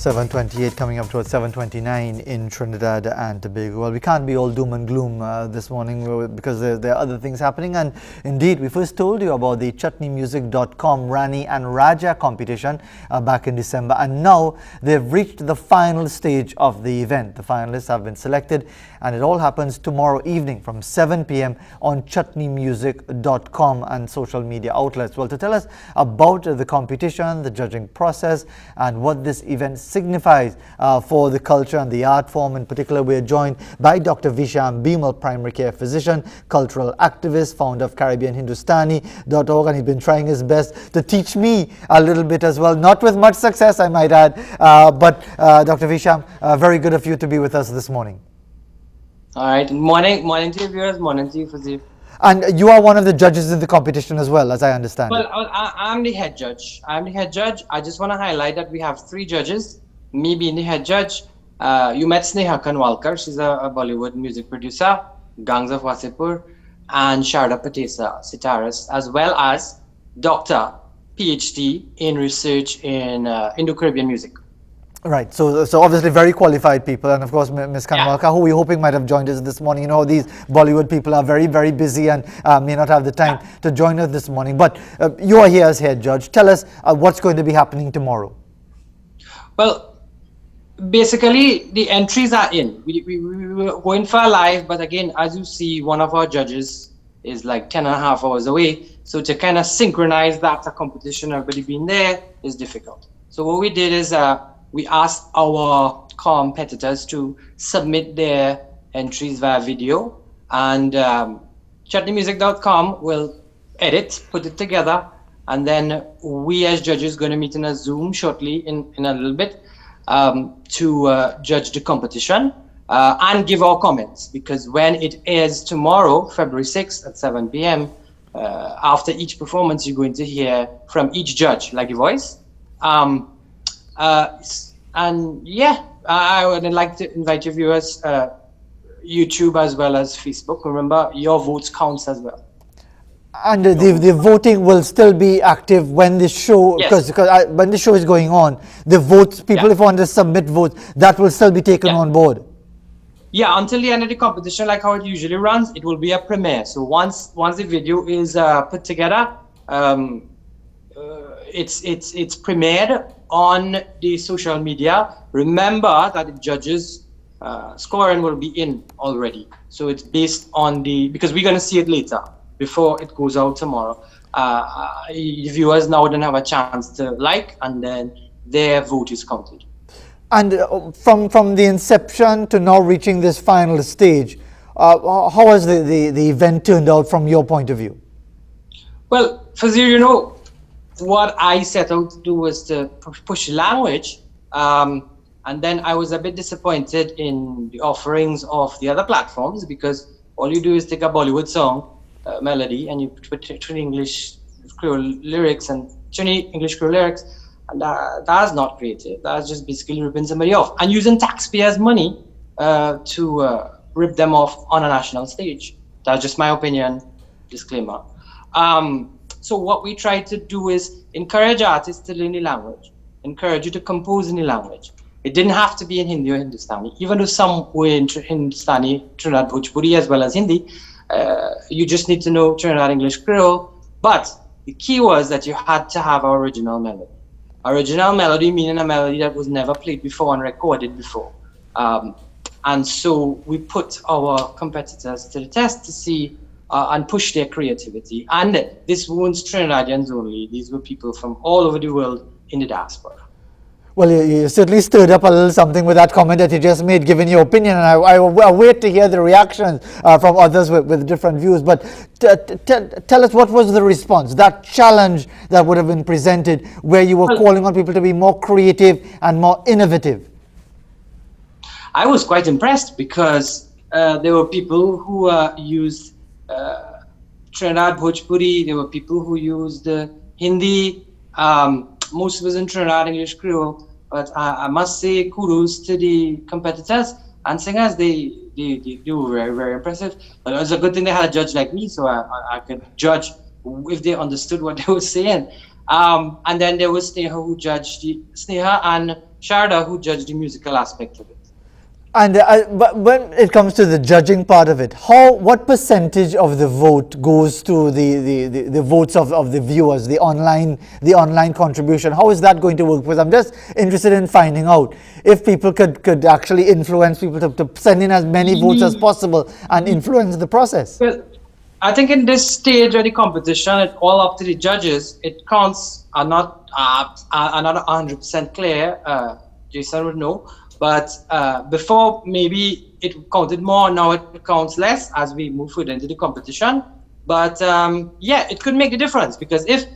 7:28 coming up towards 7:29 in Trinidad and Tobago. Well, we can't be all doom and gloom this morning because there are other things happening. And indeed, we first told you about the ChutneyMusic.com Rani and Raja competition back in December. And now they've reached the final stage of the event. The finalists have been selected, and it all happens tomorrow evening from 7 p.m. on ChutneyMusic.com and social media outlets. Well, to tell us about the competition, the judging process, and what this event signifies for the culture and the art form in particular, we are joined by Dr. Visham Bimal, primary care physician, cultural activist, founder of CaribbeanHindustani.org, and he's been trying his best to teach me a little bit as well, not with much success, I might add. But Dr. Visham, very good of you to be with us this morning. All right, morning to your viewers, morning to you, Fazil. And you are one of the judges in the competition as well, as I understand. Well, I'm the head judge. I just want to highlight that we have 3 judges, me being the head judge. You met Sneha Kanwalkar, she's a Bollywood music producer, Gangs of Wasipur, and Sharda Patesa, sitarist, as well as Dr. PhD in research in Indo-Caribbean music. Right, so obviously very qualified people, and of course Ms. Kanwalkar, who we're hoping might have joined us this morning. You know, these Bollywood people are very, very busy and may not have the time to join us this morning. But you are here as head judge. Tell us what's going to be happening tomorrow. Well, basically the entries are in. We were going for a live, but again, as you see, one of our judges is like 10.5 hours away. So to kind of synchronize that, a competition, everybody being there, is difficult. So what we did is we asked our competitors to submit their entries via video, and ChutneyMusic.com will edit, put it together, and then we as judges going to meet in a Zoom shortly in a little bit to judge the competition and give our comments, because when it airs tomorrow, February 6th at 7 p.m., after each performance, you're going to hear from each judge, like a voice. And yeah, I would like to invite your viewers, YouTube as well as Facebook. Remember, your votes counts as well. And the voting will still be active when the show, because when the show is going on, the votes, people if want to submit votes, that will still be taken on board. Yeah, until the end of the competition, like how it usually runs, it will be a premiere. So once the video is put together, it's premiered on the social media. Remember that the judges scoring will be in already. So it's based on because we're going to see it later before it goes out tomorrow. The viewers now don't have a chance to like, and then their vote is counted. And from the inception to now reaching this final stage, how has the event turned out from your point of view? Well, Fazir, you know, what I set out to do was to push language, and then I was a bit disappointed in the offerings of the other platforms, because all you do is take a Bollywood song melody and you put English Creole lyrics and English Creole lyrics, and that's not creative. That's just basically ripping somebody off and using taxpayers' money to rip them off on a national stage. That's just my opinion. Disclaimer. So what we try to do is encourage artists to learn the language, encourage you to compose in the language. It didn't have to be in Hindi or Hindustani, even though some were in Hindustani, Trinidad Bhojpuri, as well as Hindi. You just need to know Trinidad English Creole. But the key was that you had to have our original melody. Original melody meaning a melody that was never played before and recorded before. And so we put our competitors to the test to see and push their creativity. And this wasn't Trinidadians only. These were people from all over the world in the diaspora. Well, you certainly stirred up a little something with that comment that you just made, giving your opinion, and I wait to hear the reactions from others with different views. But tell us, what was the response, that challenge that would have been presented, where you were calling on people to be more creative and more innovative? I was quite impressed, because there were people who used Trinidad Bhojpuri, there were people who used Hindi, most of us in Trinidad English Creole, but I must say kudos to the competitors and singers. They were very, very impressive. But it was a good thing they had a judge like me, so I could judge if they understood what they were saying. And then there was Sneha who judged Sneha and Sharda, who judged the musical aspect of it. And but when it comes to the judging part of it, what percentage of the vote goes to the votes of the viewers, the online contribution? How is that going to work? Because I'm just interested in finding out if people could actually influence people to send in as many votes as possible and influence the process. Well, I think in this stage of the competition, it's all up to the judges. It counts are not 100% clear. Jason would know. But before, maybe it counted more. Now it counts less as we move further into the competition. But yeah, it could make a difference because it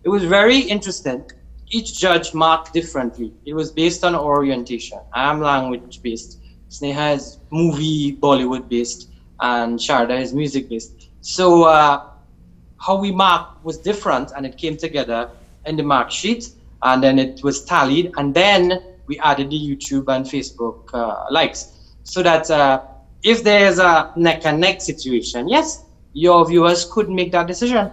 was very interesting. Each judge marked differently. It was based on orientation. I am language based. Sneha is movie, Bollywood based, and Sharda is music based. So how we marked was different, and it came together in the mark sheet, and then it was tallied, and then we added the YouTube and Facebook likes, so that if there's a neck and neck situation, yes, your viewers could make that decision.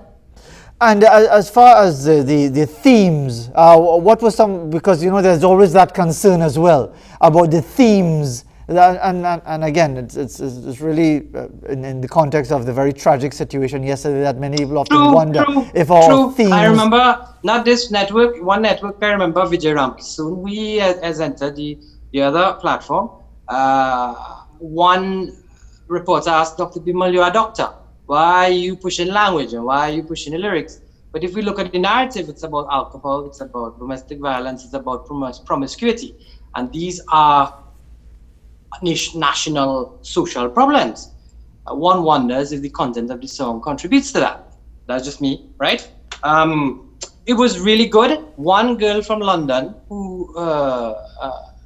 And as far as the themes, what was because there's always that concern as well about the themes. And again, it's really in the context of the very tragic situation yesterday that many people often wonder if our themes. I remember not this network, one network. I remember Vijay Ramkisoon. We has entered the other platform. One reporter asked Dr. Bimal, "You are a doctor. Why are you pushing language and why are you pushing the lyrics?" But if we look at the narrative, it's about alcohol, it's about domestic violence, it's about promiscuity, and these are national social problems. One wonders if the content of the song contributes to that. That's just me, right? It was really good. One girl from London who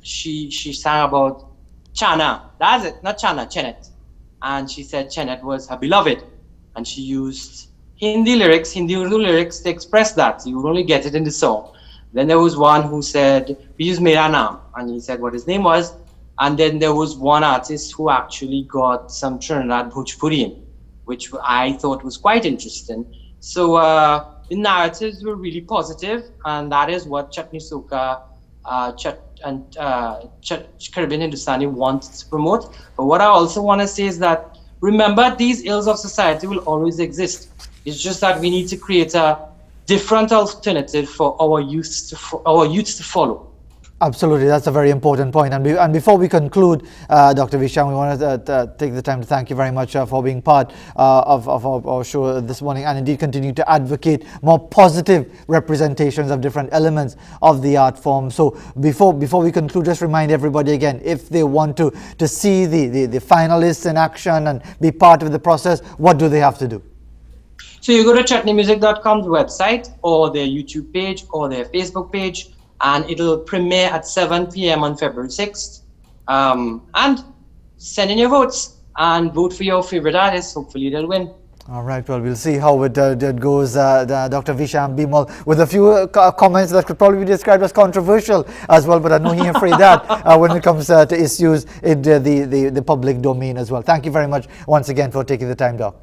she sang about Chana. That's it, not Chana, Chenet. And she said Chenet was her beloved, and she used Hindi Urdu lyrics to express that. You would only get it in the song. Then there was one who said, "We use Mera Naam," and he said what his name was. And then there was one artist who actually got some Trinidad Bhojpuri in, which I thought was quite interesting. So the narratives were really positive, and that is what Chutney Soca Caribbean Hindustani wants to promote. But what I also want to say is that, remember, these ills of society will always exist. It's just that we need to create a different alternative for our youths to follow. Absolutely, that's a very important point. And before we conclude, Dr. Visham, we want to take the time to thank you very much for being part of our show this morning, and indeed continue to advocate more positive representations of different elements of the art form. So before we conclude, just remind everybody again, if they want to see the finalists in action and be part of the process, what do they have to do? So you go to chutneymusic.com's website or their YouTube page or their Facebook page, and it'll premiere at 7 p.m. on February 6th. And send in your votes and vote for your favorite artists. Hopefully they'll win. All right, well, we'll see how it goes, Dr. Visham Bimal, with a few comments that could probably be described as controversial as well, but I know he's afraid that when it comes to issues in the public domain as well. Thank you very much once again for taking the time, Doc.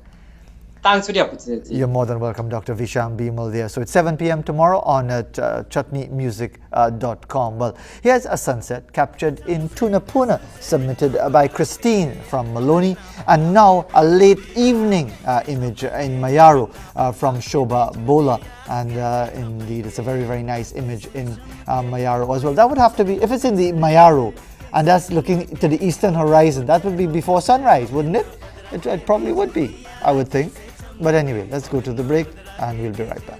Thanks for the opportunity. You're more than welcome, Dr. Visham Bimal there. So it's 7 p.m. tomorrow on chutneymusic.com. Well, here's a sunset captured in Tunapuna, submitted by Christine from Maloney, and now a late evening image in Mayaro from Shobha Bola. And indeed, it's a very, very nice image in Mayaro as well. That would have to be, if it's in the Mayaro, and that's looking to the eastern horizon, that would be before sunrise, wouldn't it? It probably would be, I would think. But anyway, let's go to the break and we'll be right back.